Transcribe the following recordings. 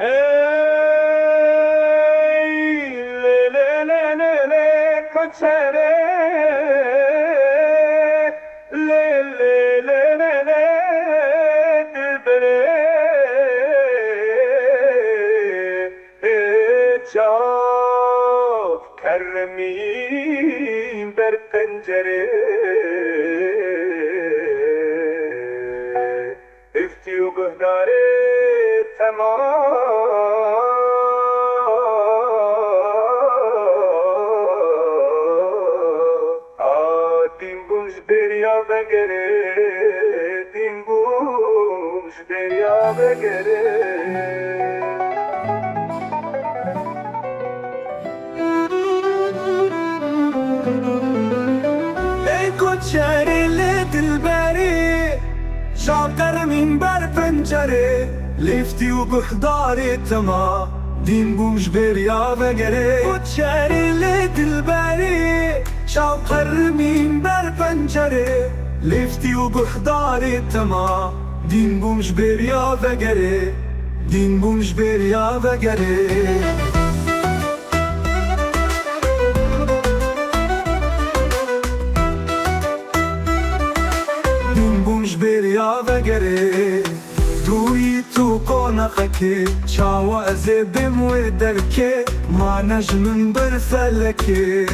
ey le le le le le koçere le le le le le dilbere çok kermin ber pencere ifti uğdare tamam Dimbuş derya ve gere Dimbuş derya ve gere Ey koçerili dilberi Şalter minber pencere Lifti u bıhdari tama Dimbuş derya ve gere Koçerili dilberi شاطر من بر پنجره لفتی و بخداری تما دین بومش بریا وگره دین بومش بریا وگره دین بومش بریا وگره دوی تو قناقه چاو از بمو درکه ما نجم بر فلکه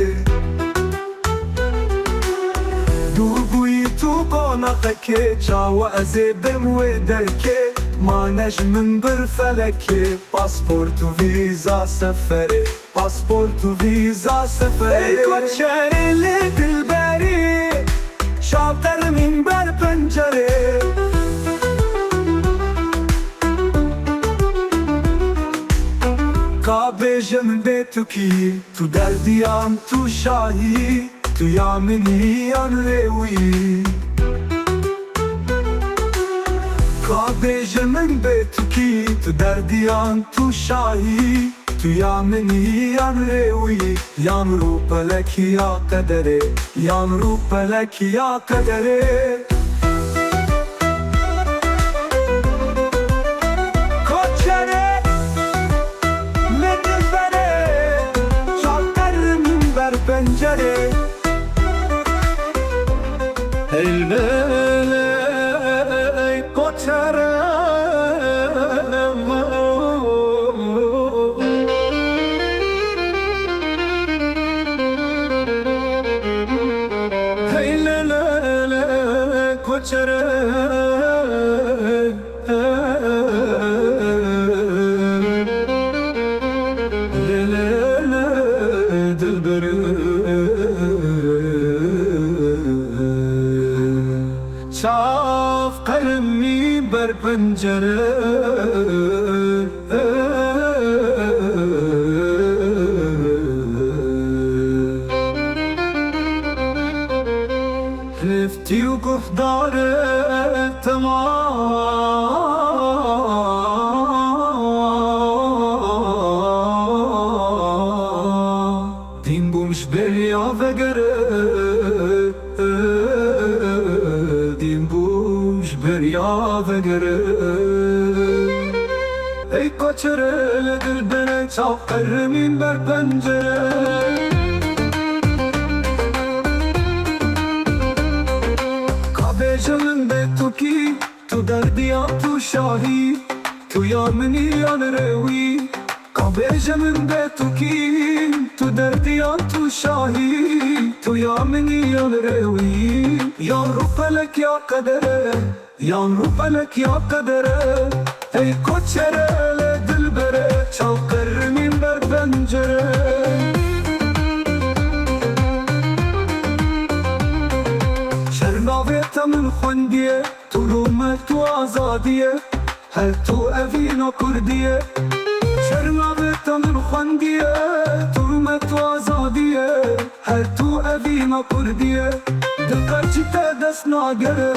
دوگوی تو قناقه چاو از بمو درکه ما نجم بر فلکه پاسپورت و ویزا سفره پاسپورت و ویزا سفره ای کوچری دلبری شاطر من بر پنجره کابجم به تو کی تو دردیام تو شاهی تو یا منی آن روی کابجم به تو کی تو دردیام تو شاهی تو یا منی آن روی یان رو پلک یا قدره یان رو پلک یا قدره pencere Ey koçere Hey le le le koçere شاف قلمي بر پنجره رفتی و گفتار تمام دین بومش بریا وگره بریا وگره ای کوچره دل بره چاو قرمین بر پنجره کابه جمن به تو کی تو دردیام تو شاهی تو یا منی آن روی کابه جمن به تو کی تو دردیام تو شاهی تو یا منی آن روی یا رو پلک یا قدره یان رو پلک یا قدره ای کوچره دل بره چاو قرمین بر پنجره شرناوی تمن خوندیه تو رومت تو آزادیه هل تو اوینا کردیه شرناوی تمن خوندیه تو رومت تو آزادیه هل تو اوینا کردیه دل قرچتا دست ناگره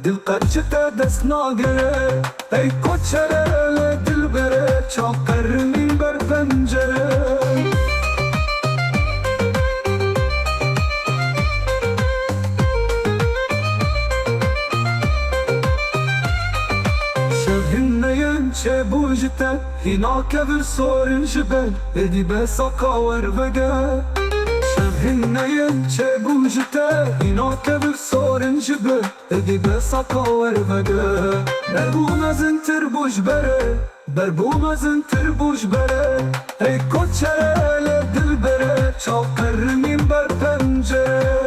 دل قرچتا دست ناگره ای کوچره دل بره چاو قرمین بر پنجره چه بوجته هینا که بر سورن جبل ادی به ساکاور وگه هنه چه بوجته هینا که بر سورن جبل ادی به ساکاور وگه بربو مزن تر بوش بره بربو مزن تر بوش بره ای کوچه دل بره چاقر مین بر پنجره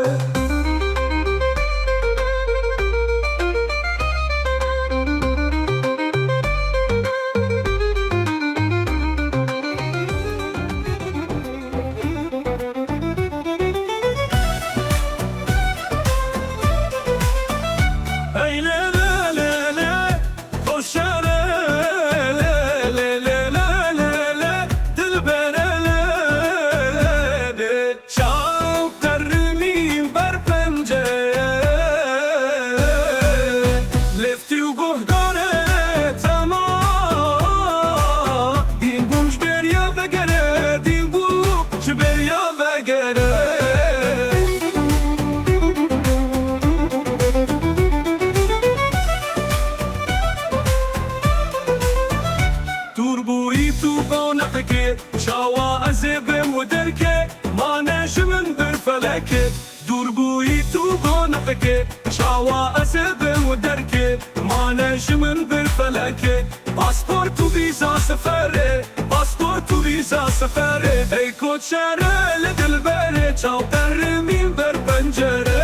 شاوا أزيب ودركي ما نجم برفلكي دور بوي تو نفكي شاوا أزيب ودركي ما نجم برفلكي باسبورت وفيزا سفري باسبورت وفيزا سفري اي كوتشاري لدل بري چاو ترمين بر پنجره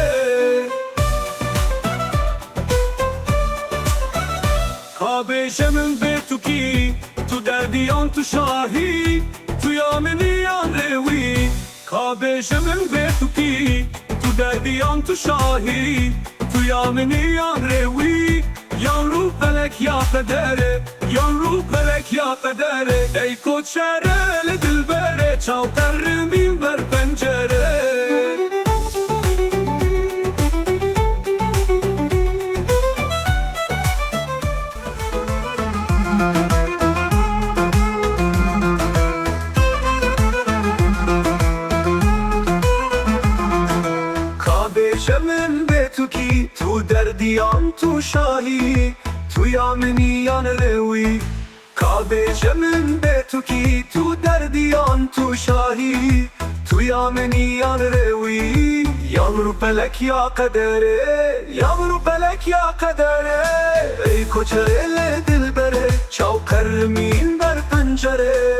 كابيش من بيتوكي تو درديان تو شاهي تو يامنيان روي كابيش من بيتوكي تو درديان تو شاهي تو يامنيان روي يان رو فلك يا قدره يان رو فلك يا قدره اي كوتشاره لدل بره چاو ترمين بر پنجره من بيتوكي تو درديان تو شاهي تو يامنيان روي كابيش من بيتوكي تو درديان تو شاهي تو يامنيان روي يامرو بلك يا قدره يامرو بلك يا قدره اي كوچه دل بره چاو قرمين بر پنجره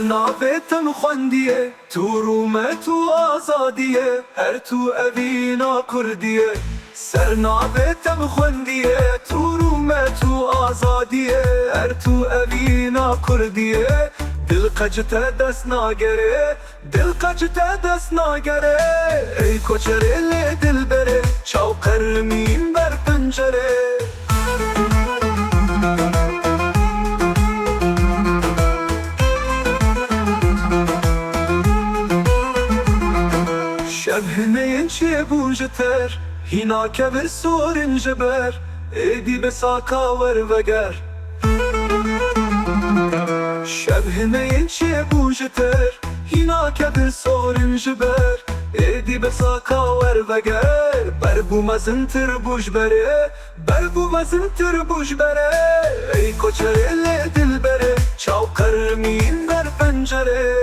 نافتم خوندیه تو رومه تو آزادیه هر تو اوینا کردیه سر نافتم خوندیه تو رومه تو آزادیه هر تو اوینا کردیه دل قجت دست ناگره دل قجت دست ناگره ای کوچره دل بره چاو قرمین بر پنجره شبهنين شي بوجتر هنا كبر سور جبر ايدي بساكا ورفقر شبهنين شي بوجتر هنا كبر سور جبر ايدي بساكا ورفقر بربو مزنتر بوش بره بربو مزنتر بوش بره اي كوچر اللي دل بره چاو قرمين بر پنجره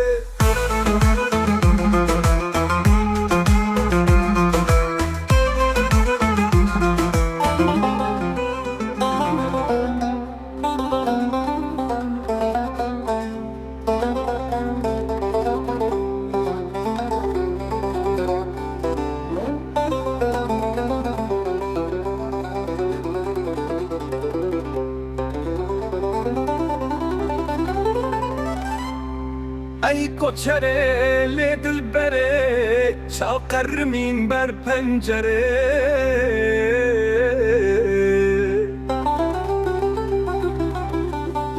ای کوچره دل بره چاو قرمین بر پنجره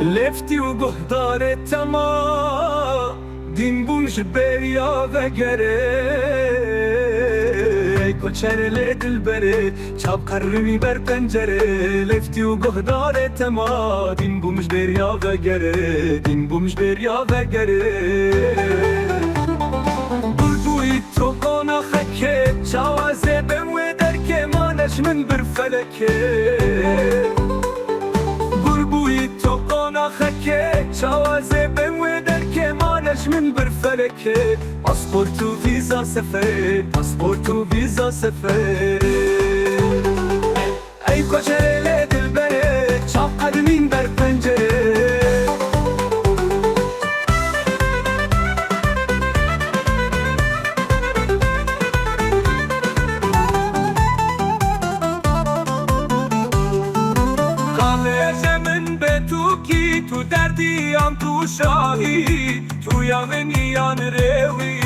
لفتی و گهدار تما دین بونش بریا وگره ای کوچره دل بره چاو قرمین بر پنجره لفتی و گهدار تما دین بونش بریا وگره دین بونش بریا وگره feleke Burbuyi tokona heke Çawaze ben ve derke Maneş min bir feleke Pasportu viza sefer Pasportu viza sefer Ey koçerele dilbere Çapkarının ber pencere Tu derdiyam tu şahi Tu yameni yan revi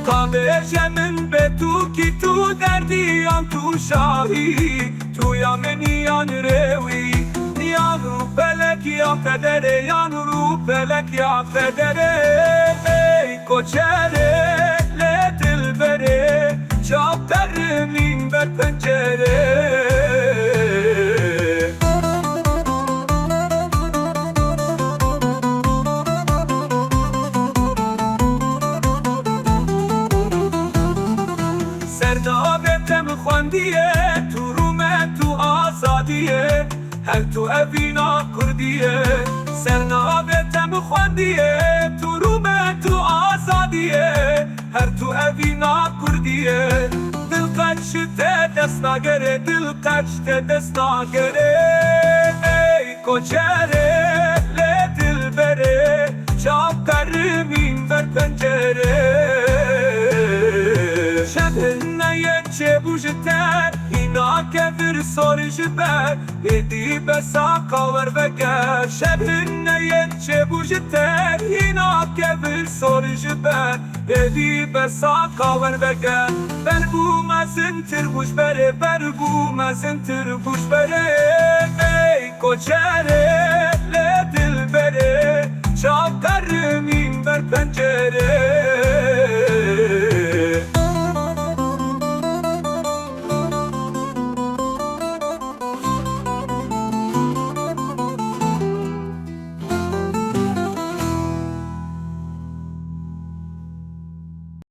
Kabeşemin betu ki tu derdiyam tu şahi Tu yameni yan revi Yanu felek ya federe Yanu felek ya federe Ey koçere le dilbere Çaperimin ber pencere خواندیه تو رومه تو آزادیه هر تو اوینا کردیه سرنابتم خواندیه تو رومه تو آزادیه هر تو اوینا کردیه دل قدشته دست نگره دل قدشته دست نگره ای کوچره لی دل بره چاپ کرمین بر پنجره شبه چه بوجتر اینا که در سال جبر ایدی بسا کاور بگر شبه نیت چه بوجتر اینا که در سال جبر ایدی بسا کاور بگر بر بو مزن تر بوش بره بر بو مزن تر بوش بره ای کوچره لی دل بره چاپ کرمین بر پنجره